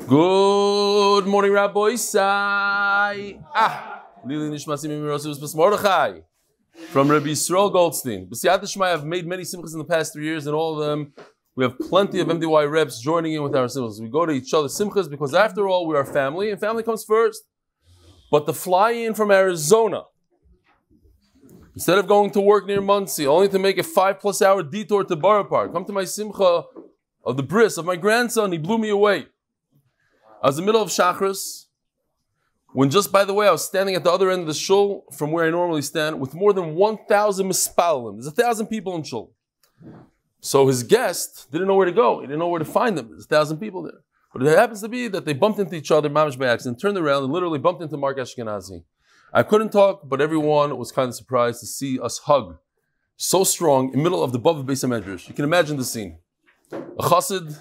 Good morning, Rabbi Sai. Nishmas from Rabbi Yisrael Goldstein. I've made many simchas in the past 3 years, and all of them, we have plenty of MDY reps joining in with our simchas. We go to each other's simchas because, after all, we are family, and family comes first. But the fly-in from Arizona, instead of going to work near Muncie, only to make a 5+ hour detour to Borough Park, come to my simcha of the bris of my grandson, he blew me away. I was in the middle of Shachris, when just, by the way, I was standing at the other end of the shul from where I normally stand with more than 1,000 mispalim. There's 1,000 people in shul. So his guest didn't know where to go. He didn't know where to find them. There's 1,000 people there. But it happens to be that they bumped into each other, mamish by accident, turned around and literally bumped into Mark Ashkenazi. I couldn't talk, but everyone was kind of surprised to see us hug so strong in the middle of the Bava Beis HaMedrash. You can imagine the scene. A chassid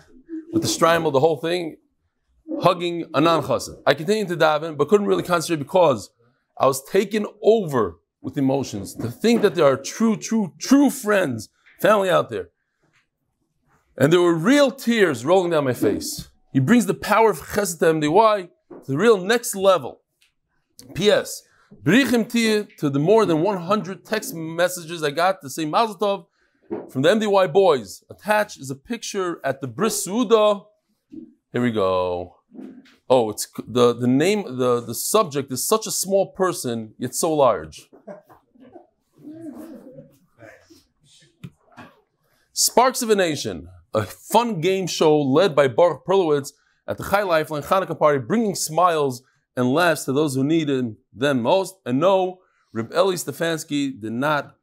with the strimel, the whole thing, hugging a non-chassid. I continued to daven, but couldn't really concentrate because I was taken over with emotions. To think that there are true friends, family out there. And there were real tears rolling down my face. He brings the power of Chesed to MDY to the real next level. P.S. B'richim tiyeh to the more than 100 text messages I got to say Mazel Tov from the MDY boys. Attached is a picture at the Bris Suda. Here we go. Oh, it's the name, the subject is such a small person, yet so large. Sparks of a Nation, a fun game show led by Baruch Perlowitz at the Chai Lifeline Hanukkah party, bringing smiles and laughs to those who needed them most. And no, Eli Stefansky did not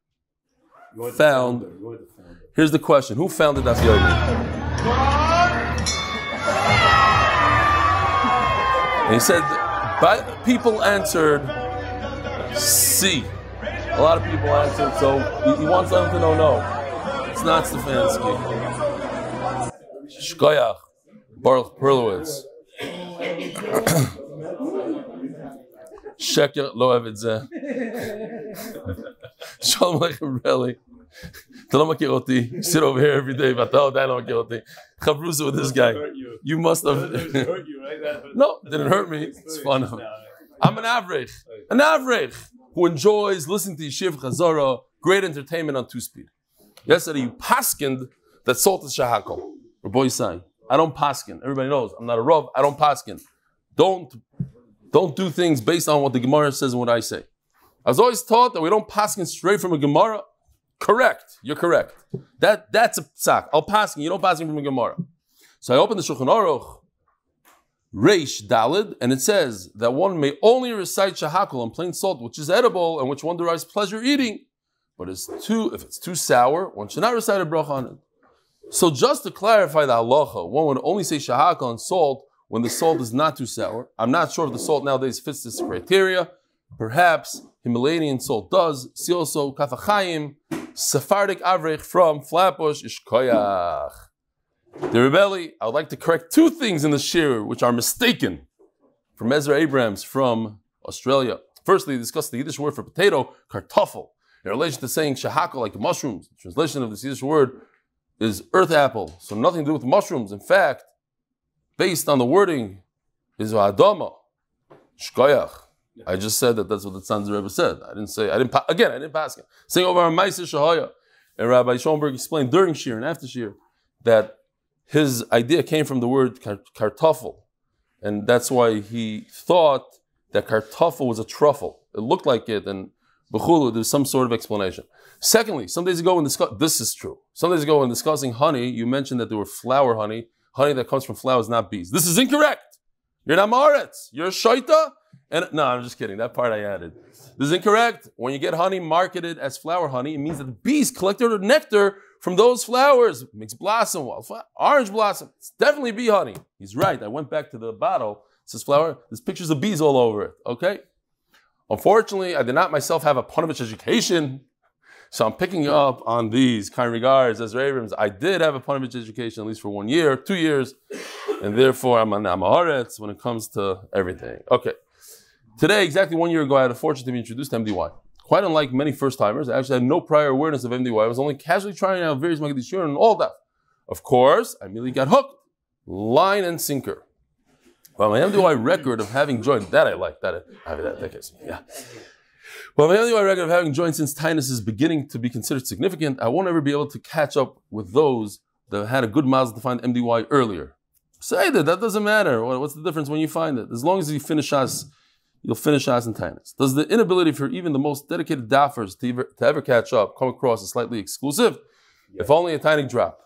found. Here's the question: who founded Daf Yomi? And he said, people answered C. A lot of people answered, so he wants them to know no. It's not Stefansky. Shkoyach, Baruch Perlowitz. Sheker lo avid zeh. Shalom aleichem Reli. אתה לא מכיר אותי. You sit over here every day, ואתה עדיין לא מכיר אותי. Chavrusa with this guy. You must have... No, it didn't hurt me. It's fun. I'm an average who enjoys listening to Yeshiv Chazara, great entertainment on 2-speed. Yesterday you paskined that salt is shahakol. Or boy sign. I don't paskin. Everybody knows I'm not a rav. I don't paskin. Don't do things based on what the Gemara says and what I say. I was always taught that we don't paskin straight from a Gemara. Correct. You're correct. That's a psak. I'll paskin. You don't paskin from a Gemara. So I opened the Shulchan Aruch, Reish Dalid, and it says that one may only recite shahakol on plain salt, which is edible and which one derives pleasure eating. But if it's too sour, one should not recite a bracha on it. So just to clarify the halacha, one would only say shahakol on salt when the salt is not too sour. I'm not sure if the salt nowadays fits this criteria. Perhaps Himalayan salt does. See also Kafachayim, Sephardic Avrech from Flatbush, Ishkoyach. The Rebelli, I would like to correct 2 things in the shir which are mistaken from Ezra Abrams from Australia. Firstly, discuss the Yiddish word for potato, kartoffel, in relation to saying shahakol like mushrooms. The translation of this Yiddish word is earth apple, so nothing to do with mushrooms. In fact, based on the wording, is Adama, Shkoyach. I just said that's what the Tzanz Rebbe said. I didn't pass it. Saying over on Ma'aseh Shahaya. And Rabbi Schoenberg explained during Shir and after Shir that his idea came from the word kartoffel. And that's why he thought that kartoffel was a truffle. It looked like it, and b'chulu, there's some sort of explanation. Secondly, some days ago this is true. Some days ago when discussing honey, you mentioned that there were flower honey. Honey that comes from flowers, not bees. This is incorrect. You're not Maretz. You're a shaita. And no, I'm just kidding. That part I added. This is incorrect. When you get honey marketed as flower honey, it means that the bees collected the nectar from those flowers. It makes blossom, wildflower, orange blossom. It's definitely bee honey. He's right. I went back to the bottle. It says flower. There's pictures of bees all over it. Okay? Unfortunately, I did not myself have a Panovich education. So I'm picking up on these kind regards as Abrams. I did have a Panovich education at least for 1 year, 2 years. And therefore, I'm an Amaretz when it comes to everything. Okay. Today, exactly 1 year ago, I had the fortune to be introduced to MDY. Quite unlike many first-timers, I actually had no prior awareness of MDY. I was only casually trying out various Magadishur and all that. Of course, I immediately got hooked. Line and sinker. Well, my MDY record of having joined, that I like, that case, yeah. Well, my MDY record of having joined since Tainus is beginning to be considered significant, I won't ever be able to catch up with those that had a good mazel to find MDY earlier. Say that doesn't matter. What's the difference when you find it? As long as you finish us, you'll finish us in Tainus. Does the inability for even the most dedicated daffers to ever catch up come across as slightly exclusive? Yeah. If only a tiny drop.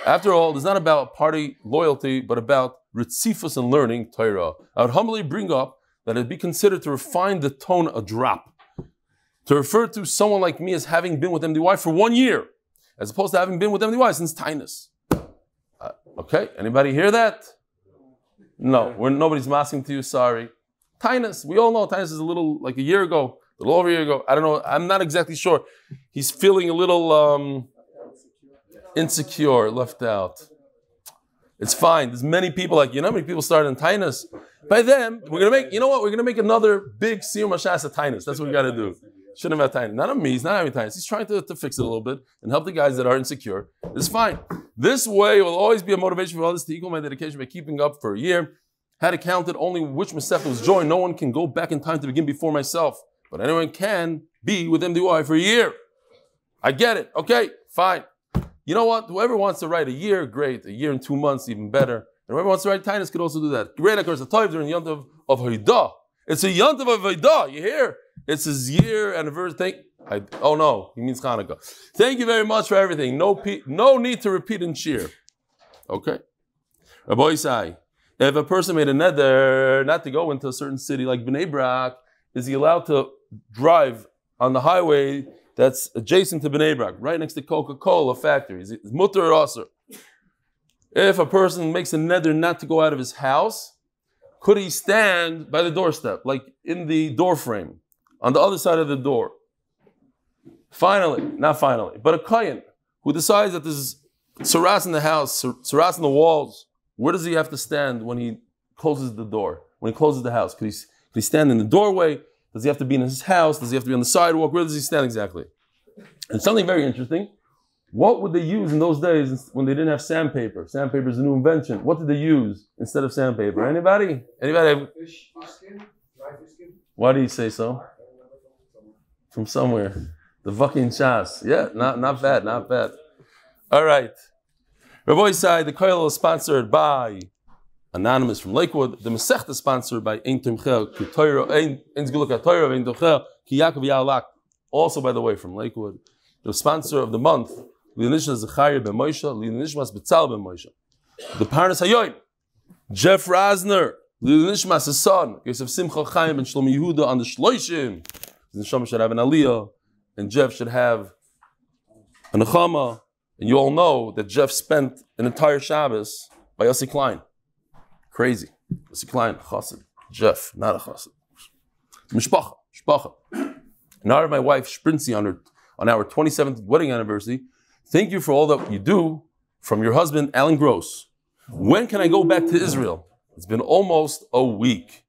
After all, it's not about party loyalty, but about ritzifus and learning Torah. I would humbly bring up that it be considered to refine the tone a drop, to refer to someone like me as having been with MDY for 1 year, as opposed to having been with MDY since Tainus. Okay, anybody hear that? No, nobody's masking to you, sorry. Tainus, we all know Tainus is a little, like a year ago, a little over a year ago. I don't know, I'm not exactly sure. He's feeling a little insecure, left out. It's fine. There's many people like, how many people started in Tainus? By then, we're going to make, we're going to make another big Siyum Hashas at Tainus. That's what we got to do. Shouldn't have had Tainus. Not on me, he's not having Tainus. He's trying to fix it a little bit and help the guys that are insecure. It's fine. This way will always be a motivation for others to equal my dedication by keeping up for a year. Had it counted only which Masechta was joined, no one can go back in time to begin before myself. But anyone can be with MDY for a year. I get it. Okay, fine. You know what? Whoever wants to write a year, great. A year and 2 months, even better. And whoever wants to write Tainus could also do that. Great, of course, the Toiv during the Yontav of Haidah. It's a Yontav of Haidah. You hear? It's his year anniversary. Oh no, he means Hanukkah. Thank you very much for everything. No need to repeat and cheer. Okay. Rabbi Isai, if a person made a neder not to go into a certain city like Bnei Brak, is he allowed to drive on the highway that's adjacent to Bnei Brak, right next to Coca-Cola factory? Is it mutter or aser? If a person makes a neder not to go out of his house, could he stand by the doorstep, like in the door frame, on the other side of the door? Not finally, but a Kohen who decides that there's saras in the house, saras in the walls, where does he have to stand when he closes the door, when he closes the house? Could he stand in the doorway? Does he have to be in his house? Does he have to be on the sidewalk? Where does he stand exactly? And something very interesting. What would they use in those days when they didn't have sandpaper? Sandpaper is a new invention. What did they use instead of sandpaper? Anybody? Fish skin? Dry fish skin? Why do you say so? From somewhere. The fucking chas. Yeah, not bad, not bad. All right. Rabbi side, the koil is sponsored by Anonymous from Lakewood. The Masechta is sponsored by Tomechia, Kýakov, also by the way from Lakewood. The sponsor of the month, Nishmas Zechariah ben Moshe, Nishmas b:tzlאל ben Moshe. The Parnas Hayoim, Jeff Rosner, Nishmas his son, Yosef Simcha Chaim and Shlomo Yehuda on the Shloshim. The Shlomo should have an Aliyah, and Jeff should have a Nechama. And you all know that Jeff spent an entire Shabbos by Yossi Klein. Crazy. Yossi Klein, Chassid. Jeff, not a Chassid. Mishpacha. In honor of my wife, Shprintzy, on our 27th wedding anniversary, thank you for all that you do from your husband, Alan Gross. When can I go back to Israel? It's been almost a week.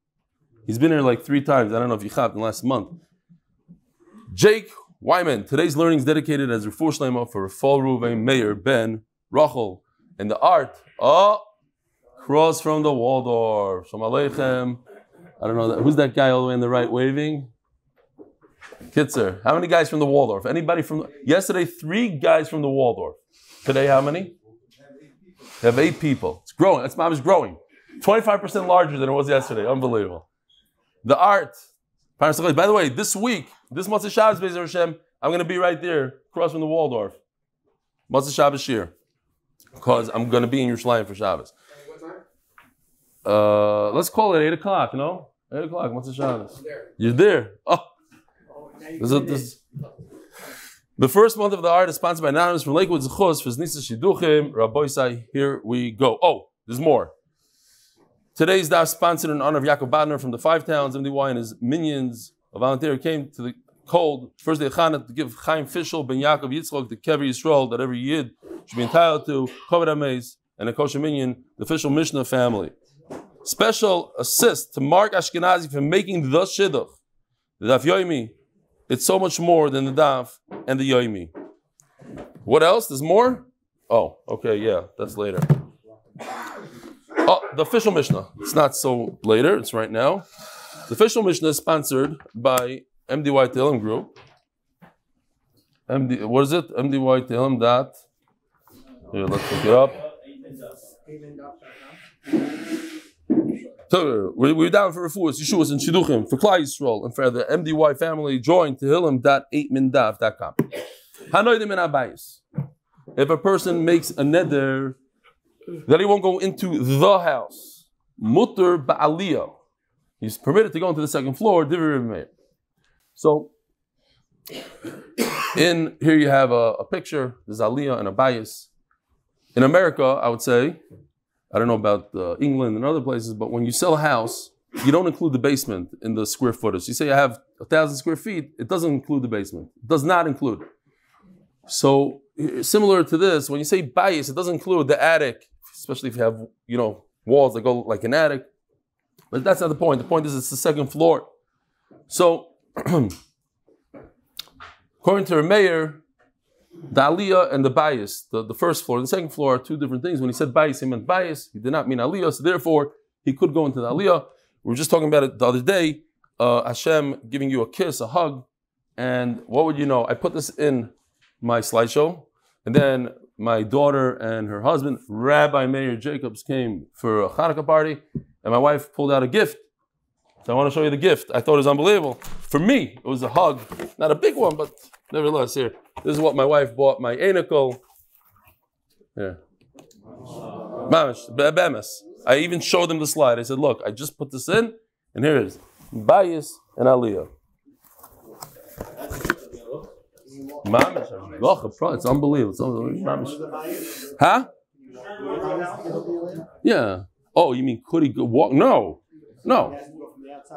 He's been here like 3 times. I don't know if you caught in the last month. Jake Weiman, today's learning is dedicated as Refuah Sheleima for Rephael, Reuven, Meir, Ben, Rachel, and the art. Cross from the Waldorf. Shalom Aleichem. I don't know, who's that guy all the way on the right waving? Kitzer. How many guys from the Waldorf? Anybody from yesterday? 3 guys from the Waldorf. Today, how many? They have 8 people. It's growing. That's mom is growing. 25% larger than it was yesterday. Unbelievable. The art. By the way, this week, this Motzei Shabbos, Be'ez Hashem, I'm going to be right there, across from the Waldorf. Motzei Shabbos Shir. Because I'm going to be in Yerushalayim for Shabbos. What time? Let's call it 8 o'clock, 8 o'clock, Motzei Shabbos. You're there. The first month of the art is sponsored by Anonymous from Lakewood Zechus for Znisa Shiduchim. Rabbi Isai, here we go. Oh, there's more. Today's daf sponsored in honor of Yaakov Bodner from the 5 Towns MDY and his minions. A volunteer came to the cold first day of Chanukah to give Chaim Fishel ben Yaakov Yitzchok the Kever Yisrael that every Yid should be entitled to, Koved Ameis, and a kosher minion, the Ofishel Mishna family. Special assist to Mark Ashkenazi for making the Shidduch. The Daf Yomi. It's so much more than the Daf and the Yomi. What else? There's more? Oh, okay, yeah, that's later. Oh. the official Mishnah. It's not so later, it's right now. The official Mishnah is sponsored by MDY Tehillim Group. What is it? MDY Tehillim dot. Here, let's look it up. So we're down for Refuah, Yeshuas, and Shidduchim for Klal Yisrael and for the MDY family. Join Tehillim.8mindav.com. Hanoidim in Abayis. If a person makes a neder that he won't go into the house, mutter ba'aliyah, he's permitted to go into the second floor. So, in here you have a picture. There's aliyah and a bias. In America, I would say, I don't know about England and other places, but when you sell a house, you don't include the basement in the square footage. You say I have 1,000 square feet, it doesn't include the basement. It does not include it. So similar to this, when you say bias, it doesn't include the attic, especially if you have walls that go like an attic. But that's not the point. The point is it's the second floor. So according to Meir, the aliyah and the bias, the first floor and the second floor are two different things. When he said bias, he meant bias. He did not mean aliyah. So therefore, he could go into the aliyah. We were just talking about it the other day. Hashem giving you a kiss, a hug. And what would you know? I put this in my slideshow. And then my daughter and her husband, Rabbi Meir Jacobs, came for a Hanukkah party. And my wife pulled out a gift. So I want to show you the gift. I thought it was unbelievable. For me, it was a hug. Not a big one, but nevertheless, here. This is what my wife bought my anicle. Here. Mamish, be'emes. I even showed them the slide. I said, look, I just put this in, and here it is. Bias and aliyah. Mamish, it's unbelievable. It's unbelievable. Huh? Yeah. Oh, you mean could he go walk? No.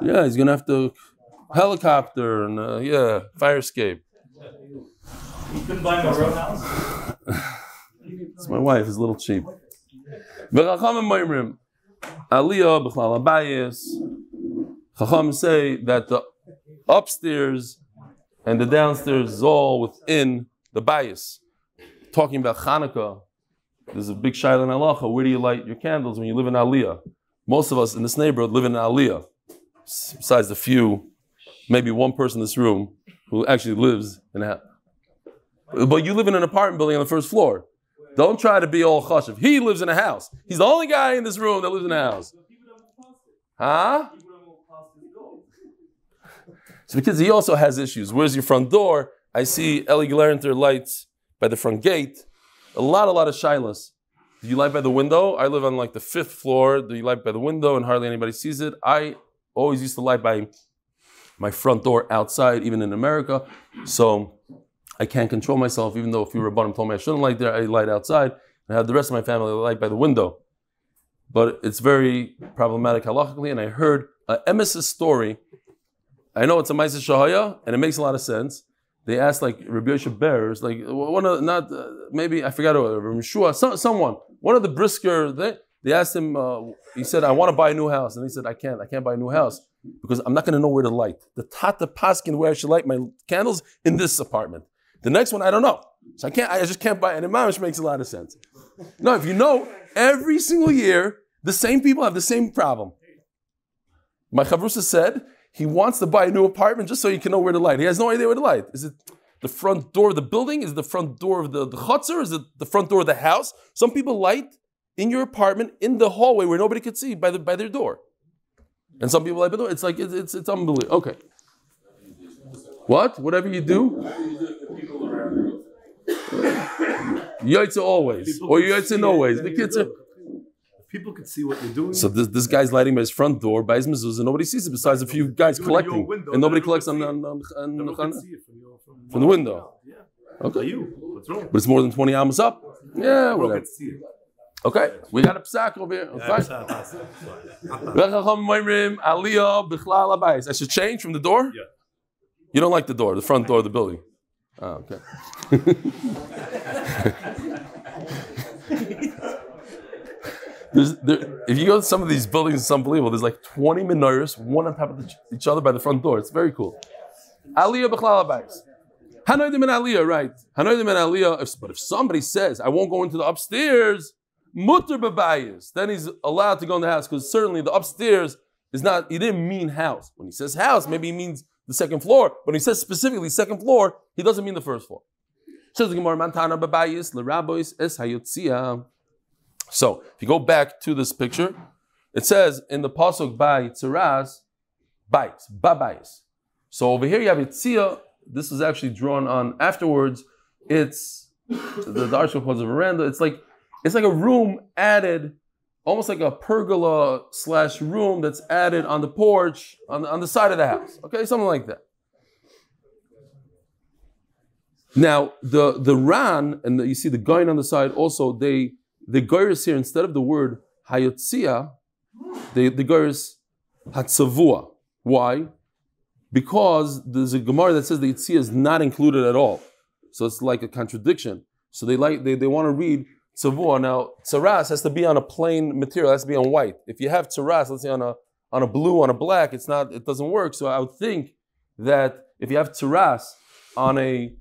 Yeah, he's gonna have to helicopter and fire escape. You couldn't buy him a row house? It's my wife. Is a little cheap. Chacham say that the upstairs and the downstairs is all within the bias. Talking about Hanukkah, there's a big shayla in halacha. Where do you light your candles when you live in Aliyah? Most of us in this neighborhood live in Aliyah. Besides the few, maybe one person in this room who actually lives in a house. But you live in an apartment building on the first floor. Don't try to be all chashiv. He lives in a house. He's the only guy in this room that lives in a house. Huh? So because he also has issues. Where's your front door? I see Eli Glaranter lights by the front gate. A lot of shilas. Do you light by the window? I live on like the 5th floor. Do you light by the window and hardly anybody sees it? I always used to light by my front door outside, even in America. So I can't control myself, even though a few Rabbanim told me I shouldn't light there. I light outside. I have the rest of my family light by the window. But it's very problematic halachically, and I heard Emes's story. I know it's a Ma'aseh Shahaya, and it makes a lot of sense. They asked like Rabbi Yosef Bears, like one of maybe I forgot someone, one of the brisker. They asked him. He said, "I want to buy a new house," and he said, "I can't buy a new house because I'm not going to know where to light. The Tata Paskin where I should light my candles in this apartment. The next one I don't know, so I just can't buy." And the mamish makes a lot of sense. No, if you know, every single year the same people have the same problem. My chavrusa said he wants to buy a new apartment just so he can know where to light. He has no idea where to light. Is it the front door of the building? Is it the front door of the chutzner? Is it the front door of the house? Some people light in your apartment in the hallway where nobody could see by their door. And some people light by the door. It's like, it's unbelievable. Okay. What? Whatever you do? Yaitza always. Or yaitza no ways. The kids are... People can see what you're doing. So this guy's lighting by his front door, by his mezuzah, and nobody sees it besides a few guys collecting. Window, and nobody collects from the window. Yeah. Okay. What's wrong? But it's more than 20 amos up? Yeah, whatever. Okay, we got a psak over here. I should change from the door? Yeah. You don't like the door, the front door of the building? Oh, okay. If you go to some of these buildings, it's unbelievable. There's like 20 menorahs, one on top of each other by the front door. It's very cool. Aliyah b'chlal habayis. Hanoidim and Aliyah, right? Hanoidim and Aliyah. But if somebody says, I won't go into the upstairs, mutter b'bayis. Then he's allowed to go in the house, because certainly the upstairs is not, he didn't mean house. When he says house, maybe he means the second floor. But when he says specifically second floor, he doesn't mean the first floor. So if you go back to this picture, it says in the pasuk by tzaraz, bayis, babayis. So over here you have Yitzia. This is actually drawn on afterwards. It's the article calls a veranda. It's like a room added, almost like a pergola / room that's added on the porch on the side of the house. Okay, something like that. Now the ran and you see the goyin on the side also. The goyers here, instead of the word hayotzia, the goyers hatzavua. Why? Because there's a Gemara that says the Yitzia is not included at all. So it's like a contradiction. So they want to read tzavua. Now, tzaras has to be on a plain material, it has to be on white. If you have tzaras, let's say on a blue, on a black, it doesn't work. So I would think that if you have tzaras on a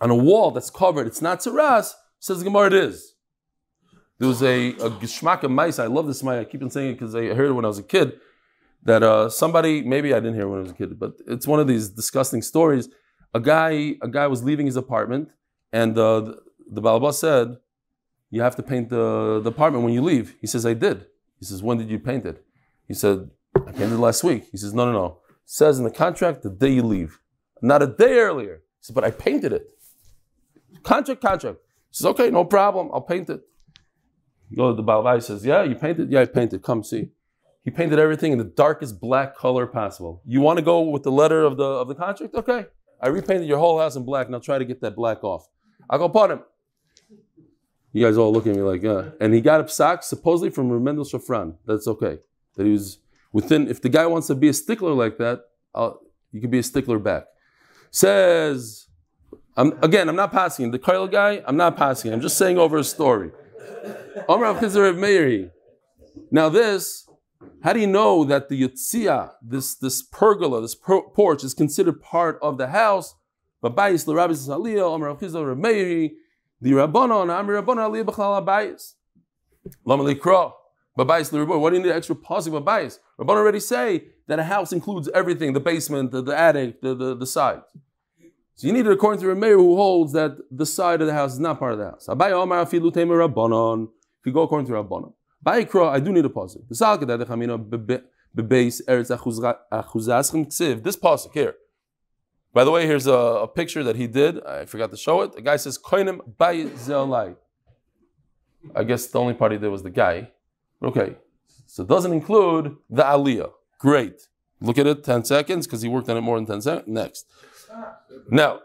wall that's covered, it's not tzaras, says the Gemara it is. There was a geshmak of mice. I love this mice. I keep on saying it because I heard it when I was a kid. That somebody, maybe I didn't hear it when I was a kid, but it's one of these disgusting stories. A guy was leaving his apartment, and the Balabas said, "You have to paint the apartment when you leave." He says, "I did." He says, "When did you paint it?" He said, "I painted it last week." He says, No. It says in the contract the day you leave, not a day earlier. He says, "But I painted it." Contract. He says, "Okay, no problem. I'll paint it." You go to the Balabas, says, "Yeah, you painted? Yeah, I painted. Come see." He painted everything in the darkest black color possible. You want to go with the letter of the contract? Okay. I repainted your whole house in black, and I'll try to get that black off. I'll go upon him. You guys all look at me like, And he got a psak, supposedly from Remendel Shafran. That's okay. That he was within, if the guy wants to be a stickler like that, you can be a stickler back. Says, I'm not passing. The Kyle guy, I'm not passing. I'm just saying over a story. Now this, how do you know that the Yitzia, this pergola, this porch, is considered part of the house? Babayis l'Rabbi Aliyah, Omer Avchizah Reb Meiri, the Rabbanon, Amir Rabbanon Aliyah B'chlal Babayis. Lama Likra, Babayis l'Rabbanon. What do you need extra pausing Babayis? Rabbanon already say that a house includes everything: the basement, the attic, the side. So you need it according to Reb Meiri, who holds that the side of the house is not part of the house. Abaye Omer Afilu Temer Rabbanon. If you go according to Rabbanon. Ba'ikra, I do need a pasuk. This pasuk here. By the way, here's a picture that he did. I forgot to show it. The guy says, "Koinim bay zelai." I guess the only part he did was the guy. Okay, so it doesn't include the aliyah. Great. Look at it, 10 seconds, because he worked on it more than 10 seconds. Next. Now,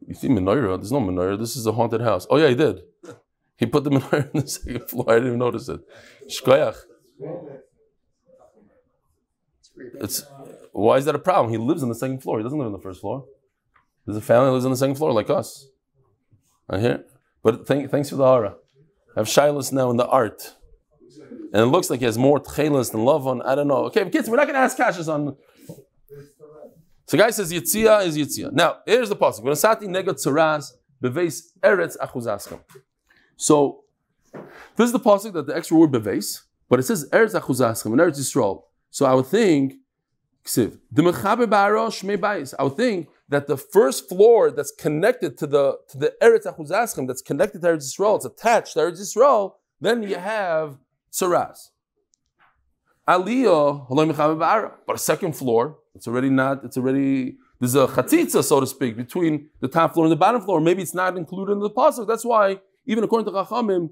you see menorah? There's no menorah. This is a haunted house. Oh yeah, he did. He put the menorah on the second floor. I didn't even notice it. Shkoyach. Why is that a problem? He lives on the second floor. He doesn't live on the first floor. There's a family that lives on the second floor like us. I hear. But thanks for the hara. I have shilas now in the art. And it looks like he has more tchelas than love on. I don't know. Okay, kids, we're not going to ask kashas on. So guy says Yitzia is Yitzia. Now, here's the pasuk. V'nasati negat tzaraz beveis eretz achuzaschem. So, this is the pasuk that the extra word beveis, but it says eretz achuzaschem and eretz Yisrael. So I would think, I would think that the first floor that's connected to the eretz achuzaschem, that's connected to eretz Yisrael, it's attached to eretz Yisrael. Then you have tzaraz. Aliyah, but a second floor. There's a chatzitza, so to speak, between the top floor and the bottom floor. Maybe it's not included in the pasuk. That's why, even according to Chachamim,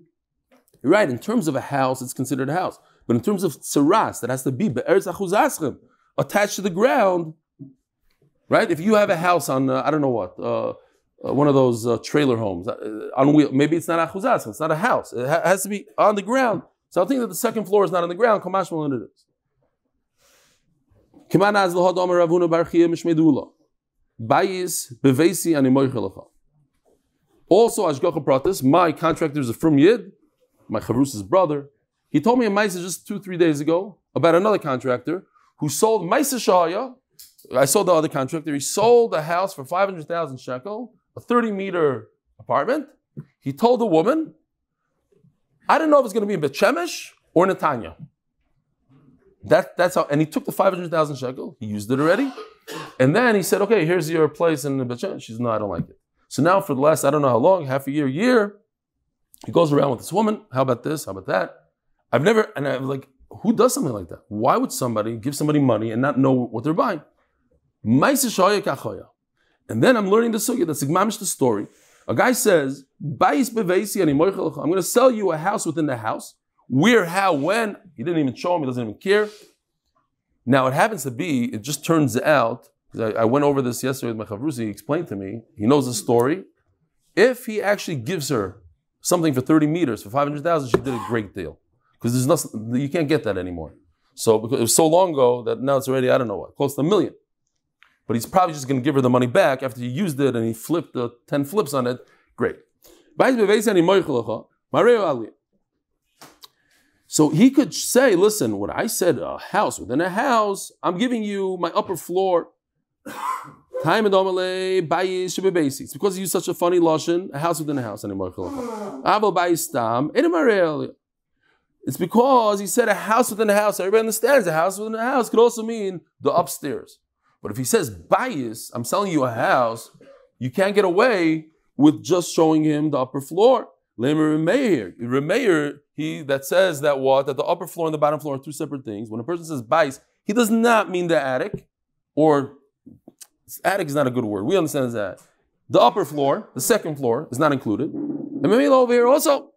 you're right, in terms of a house, it's considered a house. But in terms of tzaras, that has to be be'eretz achuzaschem, attached to the ground, right? If you have a house on, I don't know what, one of those trailer homes, on wheel, maybe it's not achuzaschem, it's not a house. It has to be on the ground. So I think that the second floor is not on the ground. Kamash Malon it is. Also, Ashgacha Pratis, my contractor is a Frum Yid, my Chavrus's brother. He told me a Maisa just 2-3 days ago about another contractor who sold Maisa Shaya. I sold the other contractor. He sold a house for 500,000 shekel, a 30-meter apartment, He told the woman, I don't know if it's going to be in Bet Shemesh or Netanya. That's how, and he took the 500,000 shekel, he used it already, and then he said, okay, here's your place in Bet Shemesh. She said, no, I don't like it. So now for the last, I don't know how long, half a year, he goes around with this woman, how about this, how about that? I'm like, who does something like that? Why would somebody give somebody money and not know what they're buying? And then I'm learning the sugya, that's the story. A guy says, I'm going to sell you a house within the house. Where, how, when? He didn't even show him, he doesn't even care. Now it happens to be, it just turns out, because I went over this yesterday with my chavrusi, he explained to me, he knows the story. If he actually gives her something for 30 meters for 500,000, she did a great deal. Because there's nothing, you can't get that anymore. So because it was so long ago that now it's already, I don't know what, close to $1 million. But he's probably just going to give her the money back after he used it and he flipped the 10 flips on it. Great. So he could say, listen, when I said a house within a house, I'm giving you my upper floor. It's because you use such a funny lashon, a house within a house. It's because he said a house within a house. Everybody understands a house within a house could also mean the upstairs. But if he says bayis, I'm selling you a house, you can't get away with just showing him the upper floor. Remeir, he that says that what? That the upper floor and the bottom floor are two separate things. When a person says bayis, he does not mean the attic, or attic is not a good word. We understand that. The upper floor, the second floor, is not included. And maybe over here also,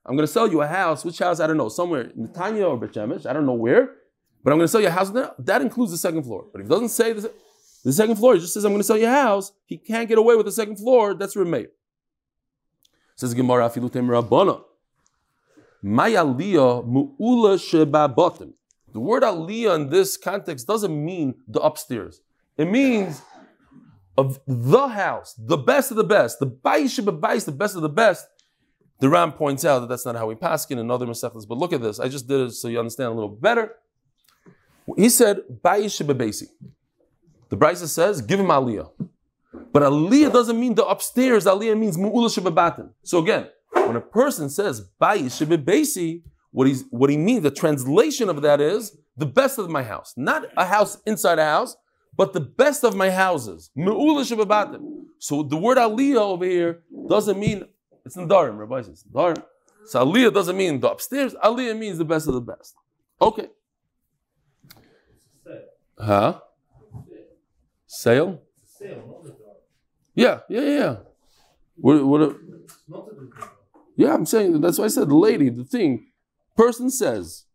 I'm going to sell you a house. Which house? I don't know. Somewhere in Netanya or Bet Shemesh. I don't know where. But I'm going to sell you a house. That includes the second floor. But if he doesn't say the second floor, he just says, I'm going to sell you a house. He can't get away with the second floor. That's Remeir. Says Gemara, Afilutem Rabbana. Maya Aliyah mu'ula shebabotim. The word Aliyah in this context doesn't mean the upstairs. It means of the house, the best of the best. The bayis shebabayis, the best of the best. The Ram points out that that's not how we paskin in other masechtas. But look at this. I just did it so you understand a little better. He said, bayis shebabayisi. The Brisa says, give him aliyah. But aliyah doesn't mean the upstairs. Aliyah means mu'ula shebabatim. So again, when a person says bayis shebabayisi, what he means, the translation of that is the best of my house. Not a house inside a house, but the best of my houses. Mu'ula shebabatim. So the word aliyah over here doesn't mean, it's Nedarim, Rabbi says, Nedarim. So aliyah doesn't mean the upstairs. Aliyah means the best of the best. Okay. Huh? Sale? Yeah. Yeah, I'm saying, that's why I said the lady, the thing. Person says,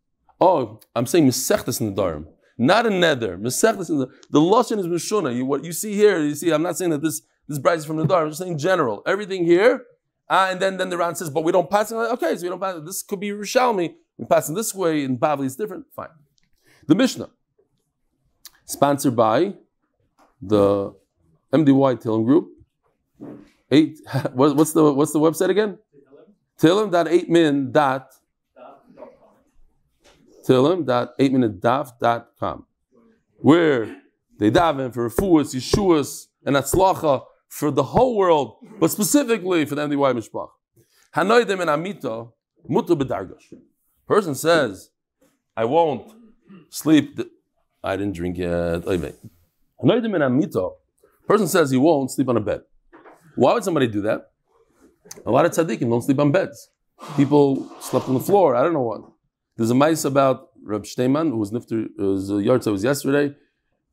oh, I'm saying Mesechtes Nedarim, not a Neder. Mesechtes Nedarim. The Lashon is Mishuna. What you see here, I'm not saying that this bride is from Nedarim, I'm just saying general. Everything here, and then the Ran says, but we don't pass it. Okay, so we don't pass it. This could be Rishalmi. We pass it this way, in Bavli it's different. Fine. The Mishnah, sponsored by the MDY Tillim Group. What's the website again? Tillim.8minute.com, where they daven for Refuah, Yeshuas, and Atzlacha for the whole world, but specifically for the MDY MSP. Hanoidim and Amita mutu b'dargosh. Person says, I won't sleep. I didn't drink yet. Hanoidim and Amita. Person says he won't sleep on a bed. Why would somebody do that? A lot of tzaddikim don't sleep on beds. People slept on the floor. I don't know what. There's a mice about Reb Shteiman, who was nifter. It was a yahrzeit was yesterday.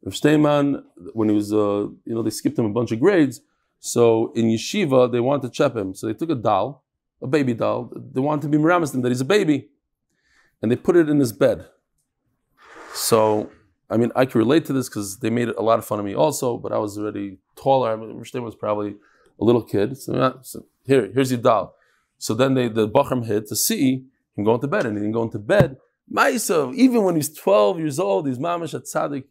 Reb Shteiman, when he was, they skipped him a bunch of grades. So in yeshiva, they wanted to chep him. So they took a doll, a baby doll. They wanted to be meramis him that he's a baby, and they put it in his bed. So, I mean, I can relate to this because they made a lot of fun of me also. But I was already taller. I mean, Reb Shteiman was probably a little kid. So here's your doll. So then the Bachram hid to see him going to bed, and he didn't go into bed. Ma'isa, even when he's 12 years old, he's mamash at tzaddik.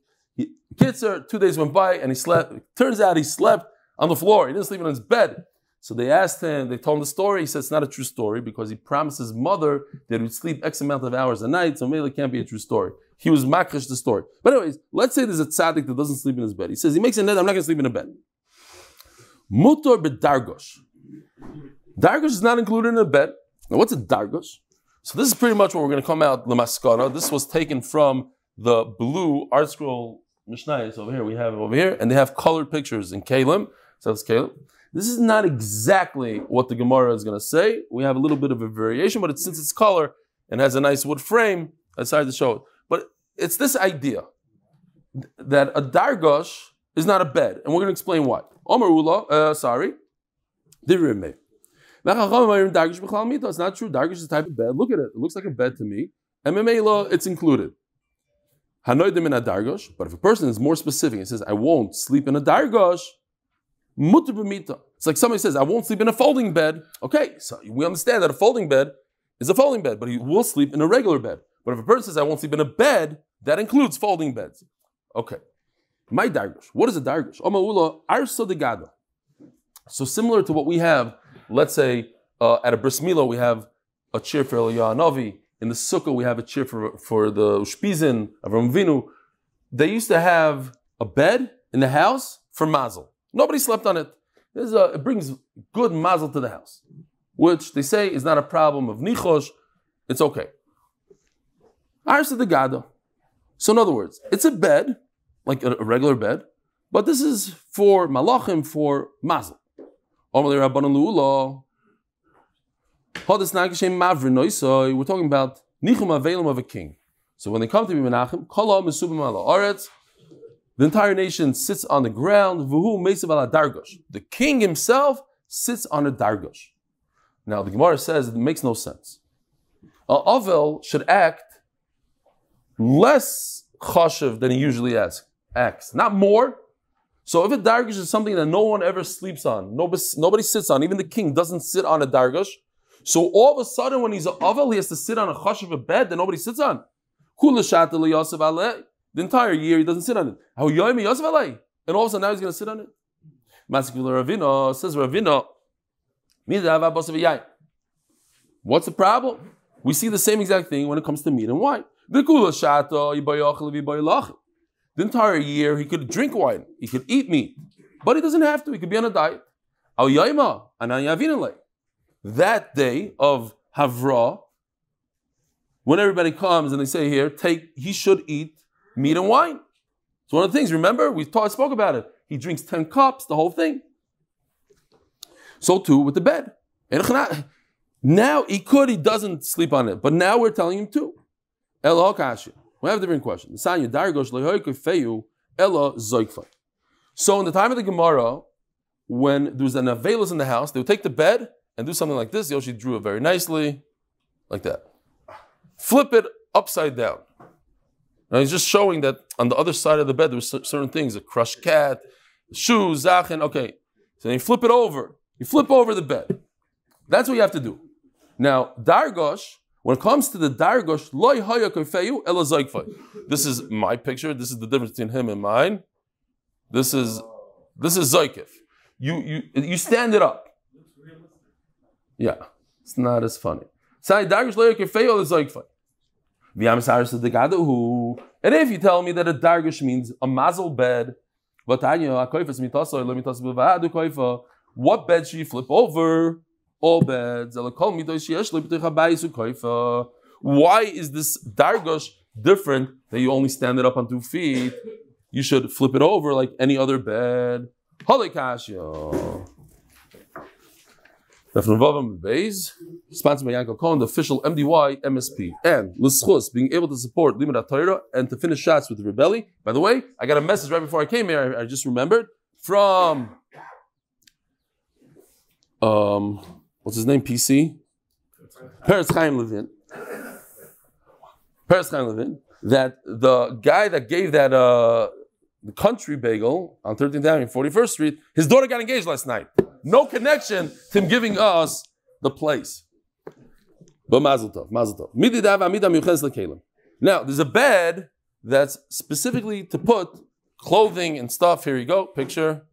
Kitzer, 2 days went by, and he slept. It turns out he slept on the floor. He didn't sleep in his bed. So they asked him, they told him the story. He said it's not a true story because he promised his mother that he would sleep X amount of hours a night, so maybe it can't be a true story. He was makrish the story. But anyways, let's say there's a tzaddik that doesn't sleep in his bed. He says, he makes a net, I'm not going to sleep in a bed. Mutor b'dargosh. Dargosh is not included in a bed. Now, what's a dargosh? So this is pretty much what we're going to come out lemaskana. This was taken from the blue art scroll Mishnayos over here. We have it over here, and they have colored pictures in Kalim. So that's Kalim. This is not exactly what the Gemara is going to say. We have a little bit of a variation, but since it's color and has a nice wood frame, I decided to show it. But it's this idea that a dargosh is not a bed, and we're going to explain why. Omer Ula, sorry. Dirime. It's not true. Dargosh is a type of bed. Look at it. It looks like a bed to me. MMA it's included. Hanoidim in a dargosh. But if a person is more specific and says, I won't sleep in a dargosh, mutter b'mita. It's like somebody says, I won't sleep in a folding bed. Okay, so we understand that a folding bed is a folding bed, but he will sleep in a regular bed. But if a person says, I won't sleep in a bed, that includes folding beds. Okay. My dargosh. What is a dargosh? Omaula arsa de gada. So similar to what we have, let's say at a bris milah we have a chair for Eliyahu Hanavi. In the sukkah we have a chair for the ushpizin of Avraham Avinu. They used to have a bed in the house for mazel. Nobody slept on it. It brings good mazel to the house, which they say is not a problem of nichosh. It's okay. Arsa de gada. So in other words, it's a bed, like a regular bed, but this is for malachim, for mazel. We're talking about nichum avelim of a king. So when they come to be menachem, the entire nation sits on the ground. The king himself sits on a dargosh. Now the Gemara says it makes no sense. Avel should act less chashiv than he usually acts, not more. So if a dargosh is something that no one ever sleeps on, nobody sits on, even the king doesn't sit on a dargosh. So all of a sudden when he's an avel, he has to sit on a chashiv, a bed that nobody sits on. The entire year he doesn't sit on it. And all of a sudden now he's going to sit on it. Says Ravina, what's the problem? We see the same exact thing when it comes to meat and wine. The entire year he could drink wine, he could eat meat, but he doesn't have to. He could be on a diet. That day of Havra, when everybody comes and they say here, he should eat meat and wine. It's one of the things. Remember, we spoke about it. He drinks 10 cups, the whole thing. So too with the bed. Now he doesn't sleep on it, but now we're telling him to. We have a different question. So in the time of the Gemara, when there was an avelos in the house, they would take the bed and do something like this. Yoshi drew it very nicely, like that. Flip it upside down. Now he's just showing that on the other side of the bed there were certain things, a crushed cat, shoes, zachin. Okay, so then you flip it over. You flip over the bed. That's what you have to do. Now, dargosh, when it comes to the dargosh, loy haya kofeyu ela zoykfay. This is my picture. This is the difference between him and mine. This is zoykif. You stand it up. Yeah, it's not as funny. Say dargosh loy haya kofeyu ela zoykfay. And if you tell me that a dargosh means a mazel bed, what bed should you flip over? All beds. Why is this dargosh different that you only stand it up on 2 feet? You should flip it over like any other bed. Amud Beis, sponsored by Yankel Cohen, the official MDY MSP, and l'schus, being able to support Limud Torah and to finish shots with the Rebelli. By the way, I got a message right before I came here. I just remembered from what's his name? PC Paris Chaim Levin. That the guy that gave that the country bagel on 13th Avenue, 41st Street, his daughter got engaged last night. No connection to him giving us the place. But mazel tov, mazel tov. Now, there's a bed that's specifically to put clothing and stuff. Here you go, picture.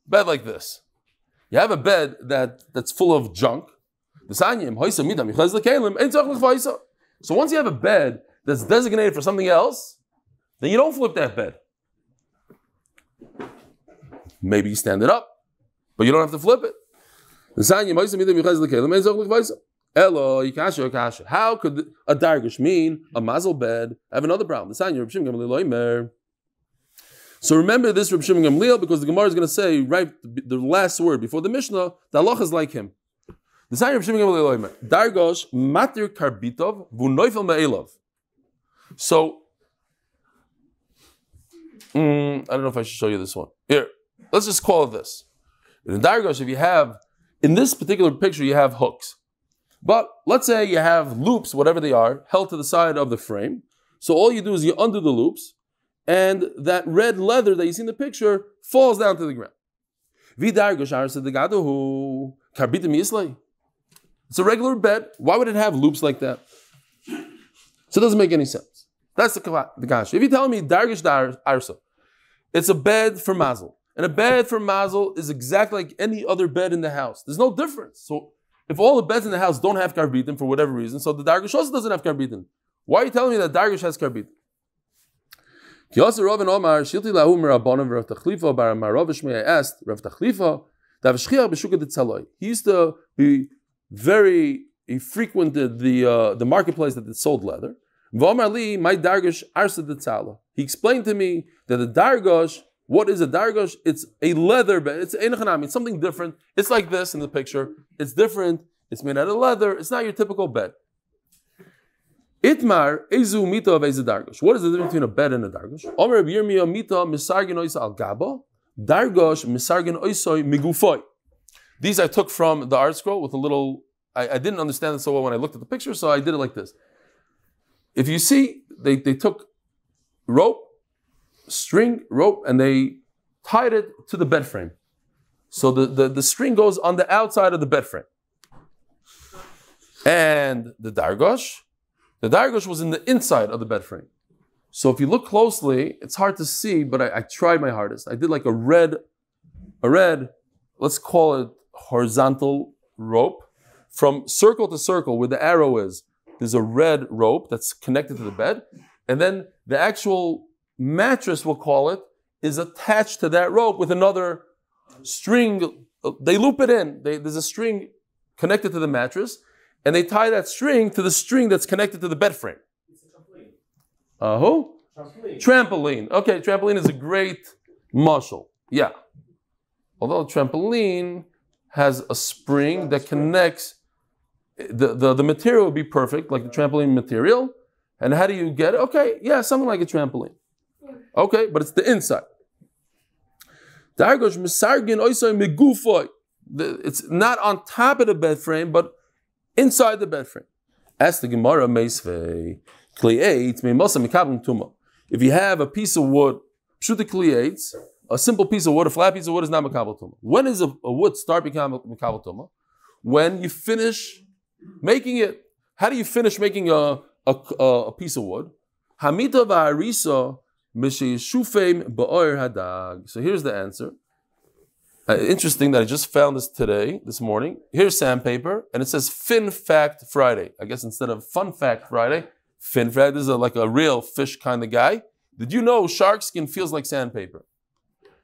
Bed like this. You have a bed that's full of junk. So once you have a bed that's designated for something else, then you don't flip that bed. Maybe you stand it up, but you don't have to flip it. How could a dargish mean a mazel bed? I have another problem. So remember this Reb Shimon Gamliel, because the Gemara is going to say right the last word before the Mishnah, the halacha is like him. The sign of Reb Shimon Gamliel Dargosh matir karbitov v'noifel me'elav. So I don't know if I should show you this one. Here, let's just call it this. In the Dargosh, if you have, in this particular picture, you have hooks. But let's say you have loops, whatever they are, held to the side of the frame. So all you do is you undo the loops, and that red leather that you see in the picture falls down to the ground. It's a regular bed. Why would it have loops like that? So it doesn't make any sense. That's the kasha. If you tell me dargish arsa, it's a bed for mazel. And a bed for mazel is exactly like any other bed in the house. There's no difference. So if all the beds in the house don't have karbitin for whatever reason, so the dargish also doesn't have karbitin. Why are you telling me that dargish has karbitin? Reuven Omar, Shilti lahu mirabonim Rav Tachlifa bar Maravishmei asked Rav Tachlifa, he used to be he frequented the marketplace that sold leather. My dargosh arsa detzala. He explained to me that the dargosh, what is a dargosh? It's a leather bed. It's it's something different. It's like this in the picture. It's different. It's made out of leather. It's not your typical bed. Itmar ezu mita of eze dargosh. What is the difference between a bed and a dargosh? Omer b'yirmiyah mita misargin oisa al gaba. Dargosh misargin oisoi migufoy. These I took from the art scroll with a little. I didn't understand it so well when I looked at the picture, so I did it like this. If you see, they took string rope, and they tied it to the bed frame. So the string goes on the outside of the bed frame. And the dargosh was in the inside of the bed frame. So if you look closely, it's hard to see, but I tried my hardest. I did like a red, let's call it horizontal rope. From circle to circle, where the arrow is, there's a red rope that's connected to the bed. And then the actual mattress, we'll call it, is attached to that rope with another string. They loop it in. There's a string connected to the mattress, and they tie that string to the string that's connected to the bed frame. It's a trampoline. Who? Trampoline. Okay, trampoline is a great mashal. Yeah. Although trampoline has a spring that connects, the material would be perfect, like the trampoline material. And how do you get it? Okay, yeah, something like a trampoline. Okay, but it's the inside. It's not on top of the bed frame, but inside the bed frame. Ask the Gemara, if you have a piece of wood, a simple piece of wood, a flat piece of wood is not makabel tumah. When is a wood start becoming makabel tumah? When you finish making it. How do you finish making a piece of wood? Hamita va'arisa mishayishufeim ba'or hadag. So here's the answer. Interesting that I just found this morning. Here's sandpaper, and it says Fin Fact Friday. I guess instead of Fun Fact Friday, Fin Fact. This is like a real fish kind of guy. Did you know shark skin feels like sandpaper?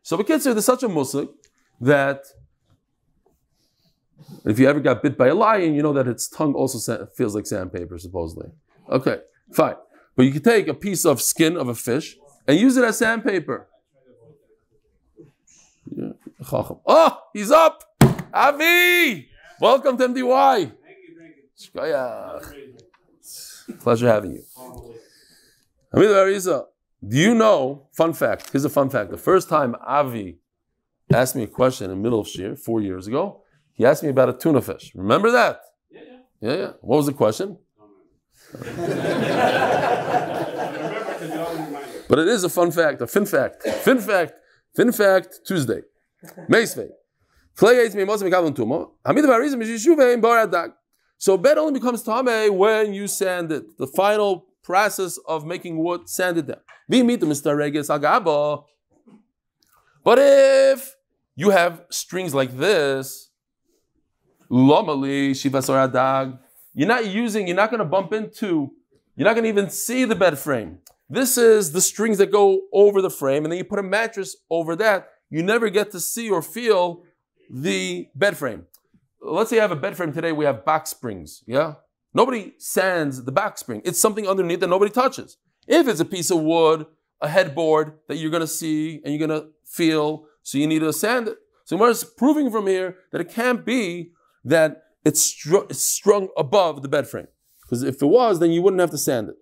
So B'kitzur, there's such a musik that if you ever got bit by a lion, you know that its tongue also feels like sandpaper, supposedly. Okay, fine. But you can take a piece of skin of a fish and use it as sandpaper. Yeah. Oh, he's up! Avi! Welcome to MDY. Thank you. Pleasure having you. Do you know, fun fact, here's a fun fact. The first time Avi asked me a question in the middle of Shir, 4 years ago, he asked me about a tuna fish. Remember that? Yeah. What was the question? But it is a fun fact, a fin fact. Fin fact Tuesday. Meisvei. So bed only becomes tameh when you sand it. The final process of making wood, sand it down. But if you have strings like this, you're not going to bump into, you're not going to even see the bed frame. This is the strings that go over the frame, and then you put a mattress over that. You never get to see or feel the bed frame. let's say you have a bed frame today, we have back springs, yeah? Nobody sands the back spring. It's something underneath that nobody touches. If it's a piece of wood, a headboard that you're going to see and you're going to feel, so you need to sand it. So we're proving from here that it can't be that it's strung above the bed frame. Because if it was, then you wouldn't have to sand it.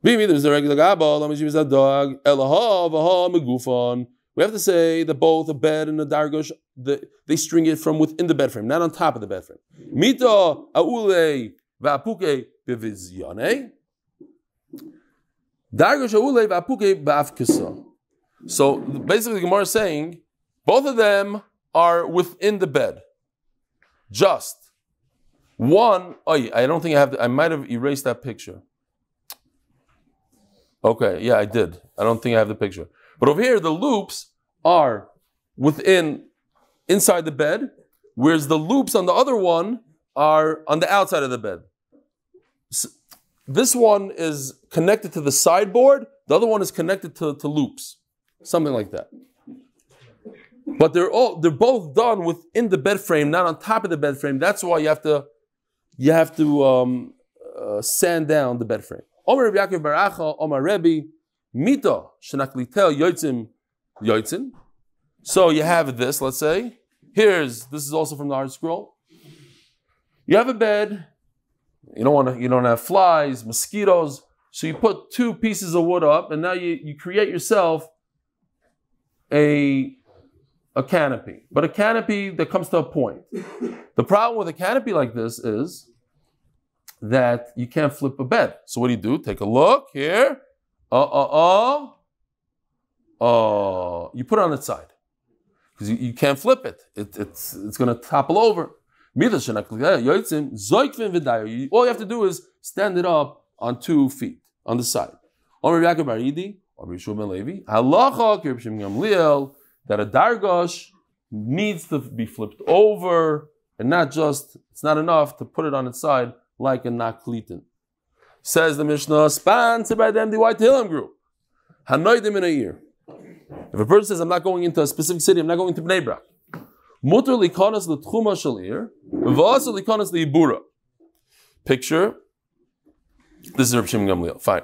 There's a regular gabal, a dog, we have to say that both a bed and a dargosh, they string it from within the bed frame, not on top of the bed frame. Mito aule va'apuke bevizyane. Dargosh aule va'apuke ba'afkesa. So basically the Gemara is saying both of them are within the bed. Just one, I don't think I might have erased that picture. Okay, yeah, I did. I don't think I have the picture. But over here, the loops are inside the bed, whereas the loops on the other one are on the outside of the bed. So this one is connected to the sideboard, the other one is connected to loops. Something like that. But they're both done within the bed frame, not on top of the bed frame. That's why you have to sand down the bed frame. Omer Yaakov Baracha, Omer Rebbe, Mito Shenaklitel Yoitzin. So you have this, let's say. This is also from the Art Scroll. You have a bed, you don't have flies, mosquitoes, so you put two pieces of wood up, and now you create yourself a canopy. But a canopy that comes to a point. The problem with a canopy like this is that you can't flip a bed. So what do? Take a look here. You put it on its side. Because you can't flip it. It's going to topple over. All you have to do is stand it up on 2 feet, on the side. That a dargosh needs to be flipped over, and it's not enough to put it on its side like a naklitin. Says the Mishnah, sponsored by the MDY Tehillim group. Hanoidim in a year. If a person says, I'm not going into a specific city, I'm not going to Bnei Brak. Mutter likonas l'tchuma shalir, v'asa likonas l'ibura. Picture. This is Reb Shimon Gamliel. Fine.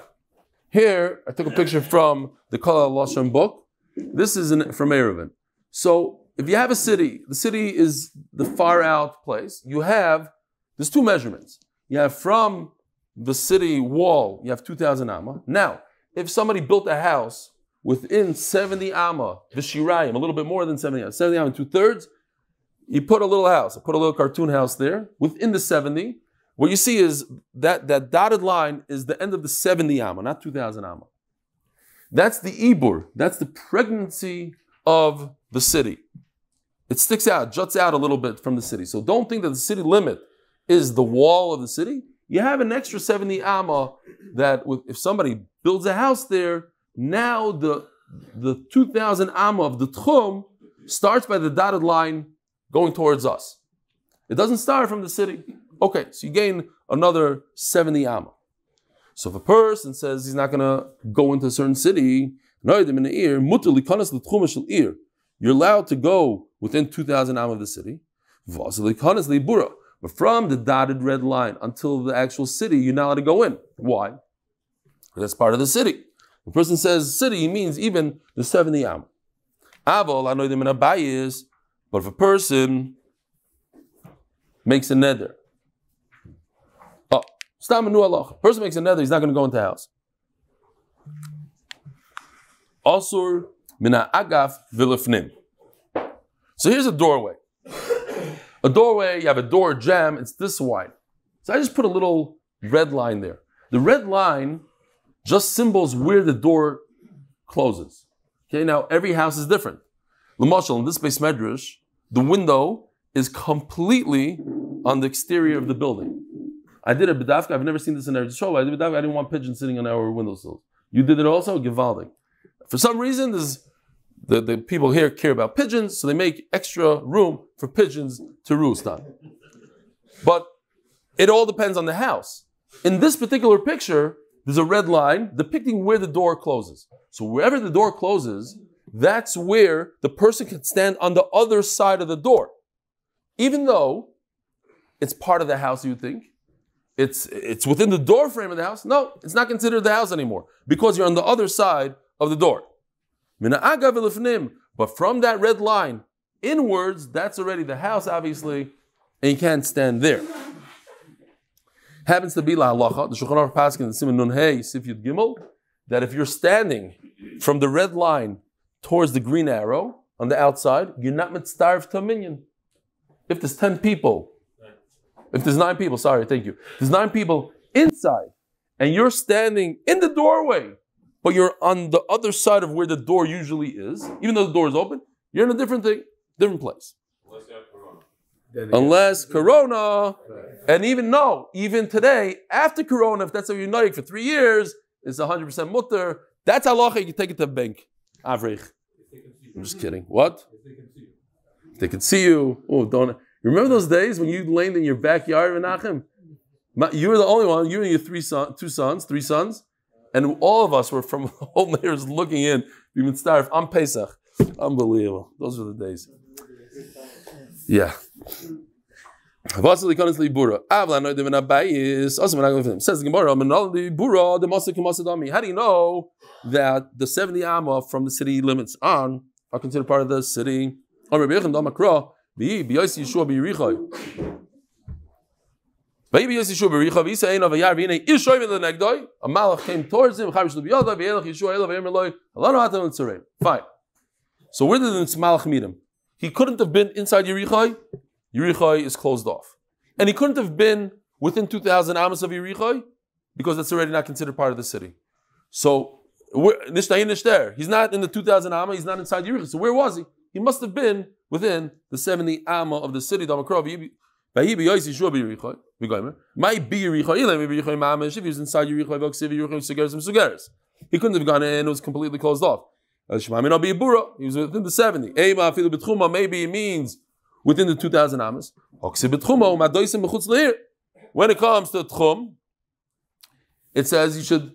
Here, I took a picture from the Kol HaLashon book. This is from Reuven. So, if you have a city, the city is the far out place. There's 2 measurements. You have from the city wall, you have 2,000 amma. Now, if somebody built a house within 70 amma, v'shirayim, a little bit more than 70 amma, 70 amma and 2/3, you put a little house, I put a little cartoon house there, within the 70, what you see is that dotted line is the end of the 70 amma, not 2,000 amma. That's the ibur, that's the pregnancy of the city. It sticks out, juts out a little bit from the city. So don't think that the city limit is the wall of the city. You have an extra 70 amma that if somebody builds a house there, now the 2,000 amma of the tchum starts by the dotted line going towards us. It doesn't start from the city. Okay, so you gain another 70 amma. So if a person says he's not going to go into a certain city, you're allowed to go within 2,000 amma of the city. But from the dotted red line until the actual city, you're not allowed to go in. Why? Because that's part of the city. The person says city, he means even the 70 am. But if a person makes a neder, person makes a neder, he's not going to go into the house. Asur mina agaf v'lefnim. So here's a doorway. A doorway, you have a door jamb, it's this wide. So I just put a little red line there. The red line just symbols where the door closes. Okay, now every house is different. L'mashal, in this base medrash, the window is completely on the exterior of the building. I did a b'dafka, I've never seen this in Eretz Yisrael. I did a b'dafka, I didn't want pigeons sitting on our windowsills. You did it also? Givaldik. For some reason, the people here care about pigeons, so they make extra room for pigeons to roost on. But it all depends on the house. In this particular picture, there's a red line depicting where the door closes. So wherever the door closes, that's where the person can stand on the other side of the door. even though it's part of the house, you think, it's within the door frame of the house. No, it's not considered the house anymore because you're on the other side of the door. But from that red line inwards, that's already the house, obviously, and you can't stand there. Happens to be la halacha, the Shulchan Aruch Paskin in Siman Nun Hey Sif Yud Gimel, that if you're standing from the red line towards the green arrow on the outside, you're not mitzdarf to a minyan. If there's 10 people, if there's 9 people, sorry, thank you. If there's 9 people inside, and you're standing in the doorway, but you're on the other side of where the door usually is, even though the door is open, you're in a different thing, different place. Unless Corona, and even today, after Corona, if that's how you're noyik for 3 years, it's 100% mutter. That's halacha, you can take it to the bank. Avrich. I'm just kidding. What? They can see you. Oh, don't. Remember those days when you laid in your backyard, Menachem? You were the only one, you and your 3 sons, and all of us were from the whole neighbors looking in. We would start on Pesach. Unbelievable. Those were the days. Yeah. Says the Gemara, how do you know that the 70 amma from the city limits on are considered part of the city? A malach came towards him. Fine. So where did this malach meet him? He couldn't have been inside Yerichai. Yerichai is closed off. And he couldn't have been within 2,000 amas of Yerichai because that's already not considered part of the city. So, he's not in the 2,000 amma, he's not inside Yerichai. So where was he? He must have been within the 70 amma of the city. Might be Yerichai. If he was inside Yerichai, he couldn't have gone in, it was completely closed off. He was within the 70. Maybe it means within the 2,000 amas. When it comes to tchum, it says you should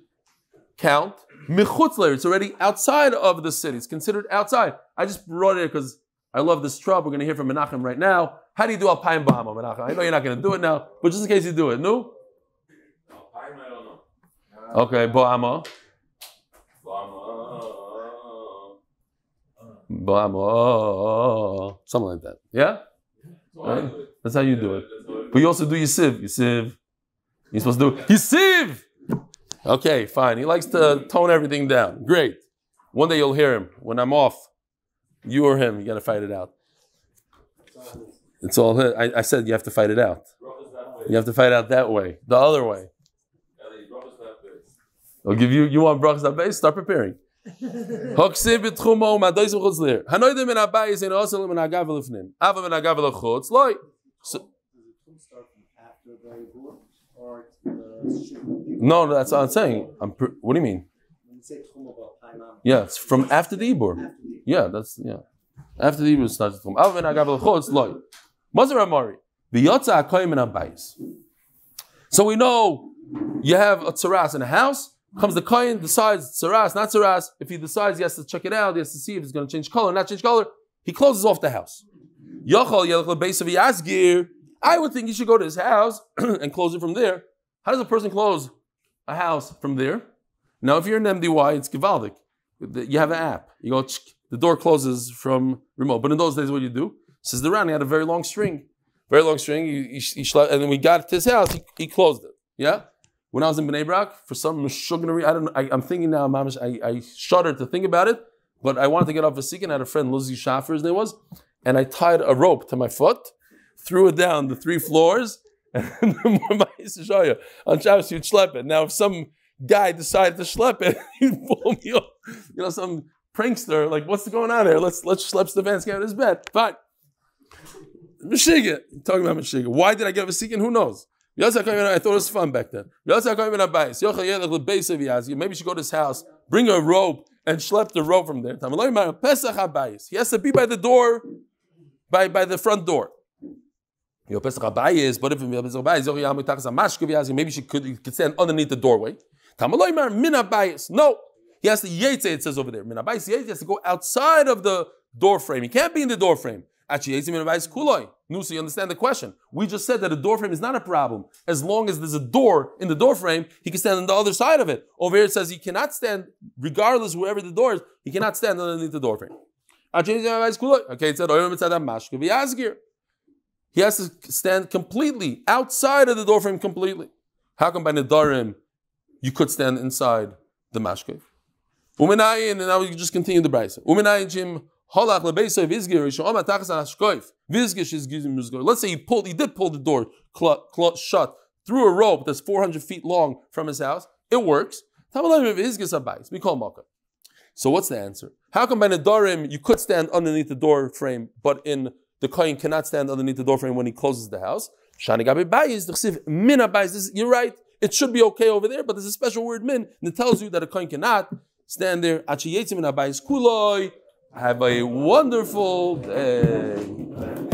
count michutzler. It's already outside of the city. It's considered outside. I just brought it because I love this trouble. We're going to hear from Menachem right now. How do you do alpayim b'hama, Menachem? I know you're not going to do it now, but just in case you do it, no? Alpayim, I don't know. Okay, b'hama. Something like that. Yeah? Right? That's how you do it. But you also do Yisiv. You're supposed to do Yisiv! Okay, fine. He likes to tone everything down. Great. One day you'll hear him. When I'm off, you or him, you got to fight it out. It's all I said you have to fight it out. You have to fight out that way. The other way. I'll give you want brachas that base? Start preparing. Hoksiv b'tchumo u'madois v'chutzlir. Hanoidim min habayis ein osel min hagav v'lifnim. Ava min hagav v'lchutz. Llui. No, that's what I'm saying. What do you mean? Yeah, it's from after the Ibur. Yeah, after the Ibur starts from Ava min hagav v'lchutz. Llui. Mazar Amari. V'yotza hakoyim min habayis. So we know you have a tzaras in a house. Comes the Kohen, decides tzaras, not tzaras. If he decides he has to check it out, he has to see if it's going to change color, not change color, he closes off the house. I would think he should go to his house and close it from there. How does a person close a house from there? Now, if you're in MDY, it's Givaldic. You have an app. You go, the door closes from remote. But in those days, what you do? Says the Ran, he had a very long string. Very long string. And then we got to his house, he closed it. Yeah? When I was in Bnei Brak, for some mishugnary, I'm thinking now, Mamish, I shudder to think about it, but I wanted to get off a seeking. I had a friend, Luzzi Schaffer, his name was, and I tied a rope to my foot, threw it down the 3 floors, and on Shabbos you'd schlep it. Now, if some guy decided to schlep it, he'd pull me up. Some prankster, like, what's going on here? Let's schlep Stefansky out of his bed. Fine. Meshiga. Talking about Meshiga. Why did I get a seeking? Who knows? I thought it was fun back then. Maybe you should go to his house, bring a rope, and schlep the rope from there. He has to be by the door, by the front door. But if maybe he could stand underneath the doorway. No, he has to yetze, it says over there. He has to go outside of the door frame. He can't be in the door frame. No, so you understand the question. We just said that a door frame is not a problem. As long as there's a door in the door frame, he can stand on the other side of it. Over here it says he cannot stand, regardless wherever the door is, he cannot stand underneath the door frame. Okay, it said, he has to stand completely outside of the door frame completely. How come by Nedarim you could stand inside the mashkev? And now we can just continue the brayso. Let's say he did pull the door shut through a rope that's 400 feet long from his house. It works. So what's the answer? How come by Nedarim you could stand underneath the door frame, but in the Kohen cannot stand underneath the door frame when he closes the house? You're right. It should be okay over there, but there's a special word min that tells you that a Kohen cannot stand there. Have a wonderful day.